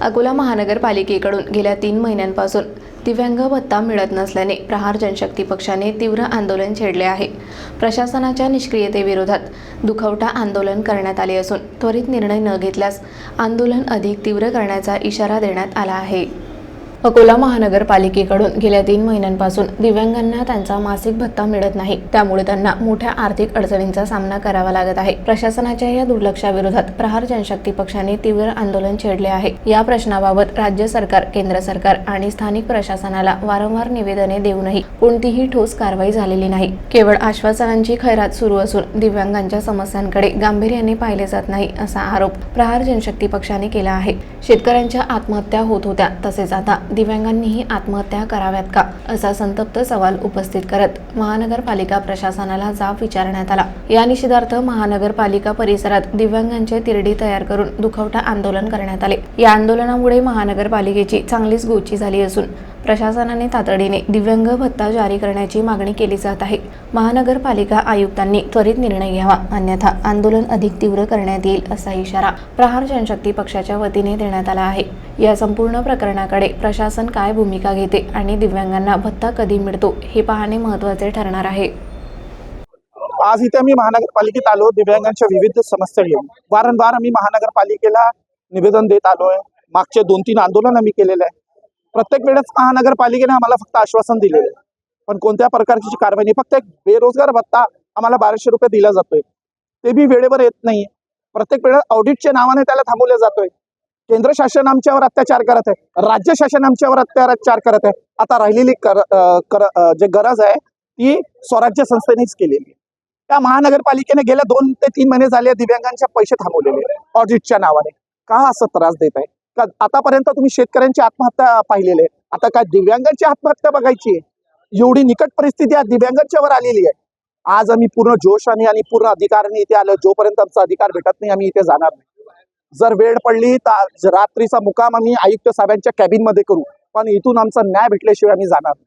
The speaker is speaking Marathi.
अकोला महानगरपालिकेकडून गेल्या 3 महिन्यांपासून दिव्यांग भत्ता मिळत नसल्याने प्रहार जनशक्ती पक्षाने तीव्र आंदोलन छेडले आहे। प्रशासनाच्या निष्क्रियतेविरोधात दुखवटा आंदोलन करण्यात आले असून त्वरित निर्णय न घेतल्यास आंदोलन अधिक तीव्र करण्याचा इशारा देण्यात आला आहे। अकोला महानगरपालिकेकडून गेल्या 3 महिन्यांपासून दिव्यांगांना त्यांचा मासिक भत्ता मिळत नाही, त्यामुळे त्यांना मोठ्या आर्थिक अडचणींचा सामना करावा लागत आहे। प्रशासनाच्या या दुर्लक्षाविरोधात प्रहार जनशक्ती पक्षाने तीव्र आंदोलन छेडले आहे। या प्रश्नाबाबत राज्य सरकार, केंद्र सरकार आणि स्थानिक प्रशासनाला वारंवार निवेदने देऊनही कोणतीही ठोस कारवाई झालेली नाही। केवळ आश्वासनांची खैरात सुरू असून दिव्यांगांच्या समस्यांकडे गांभीर्याने पाहिले जात नाही, असा आरोप प्रहार जनशक्ती पक्षाने केला आहे। शेतकऱ्यांच्या आत्महत्या होत होत्या, तसेच आता दिव्यांगांनीही आत्महत्या कराव्यात का, असा संतप्त सवाल उपस्थित करत महानगरपालिका प्रशासनाला जाब विचारण्यात आला। या निषेधार्थ महानगरपालिका परिसरात दिव्यांगांचे तिरडी तयार करून दुखवटा आंदोलन करण्यात आले। या आंदोलनामुळे महानगरपालिकेची चांगलीच गोची झाली असून प्रशासनाने तातडीने दिव्यांग भत्ता जारी करण्याची मागणी केली जात आहे। महानगरपालिका आयुक्तांनी त्वरित निर्णय घ्यावा, अन्यथा आंदोलन अधिक तीव्र करण्यात येईल, असा इशारा प्रहार जनशक्ती पक्षाच्या वतीने देण्यात आला आहे। या संपूर्ण प्रकरणाकडे प्रशासन काय भूमिका घेते आणि दिव्यांगांना भत्ता कधी मिळतो हे पाहणे महत्त्वाचे ठरणार आहे। आज इथे आम्ही महानगरपालिकेत आलो दिव्यांगांच्या विविध समस्या घेऊन। वारंवार आम्ही महानगरपालिकेला निवेदन देत आलोय। मागचे 2-3 आंदोलन आम्ही केलेले आहे। प्रत्येक वेळेस महानगरपालिकेने आम्हाला फक्त आश्वासन दिलेले, पण कोणत्या प्रकारची कारवाई नाही। फक्त एक बेरोजगार भत्ता आम्हाला 1200 रुपये दिला जातोय, ते बी वेळेवर येत नाही। प्रत्येक वेळेस ऑडिटच्या नावाने त्याला थांबवलं जातोय। केंद्र शासन आमच्यावर अत्याचार करत आहे, राज्य शासन आमच्यावर अत्याचार करत आहे। आता राहिलेली जे गरज आहे ती स्वराज्य संस्थेनेच केलेली आहे। त्या महानगरपालिकेने गेल्या 2 ते 3 महिने झाले दिव्यांगांचे पैसे थांबवलेले ऑडिटच्या नावाने। का असं त्रास देत आहे? का आतापर्यंत तुम्ही शेतकऱ्यांची आत्महत्या पाहिलेले, आता काय दिव्यांगांची आत्महत्या बघायची? एवढी निकट परिस्थिती आज दिव्यांगांच्यावर आलेली आहे। आज आम्ही पूर्ण जोशाने आणि पूर्ण अधिकाराने इथे आलो। जोपर्यंत आमचा अधिकार भेटत नाही आम्ही इथे जाणार नाही। जर वेळ पडली तर रात्रीचा मुक्काम आम्ही आयुक्त साहेबांच्या कॅबिन मध्ये करू, पण इथून आमचा न्याय भेटल्याशिवाय आम्ही जाणार नाही।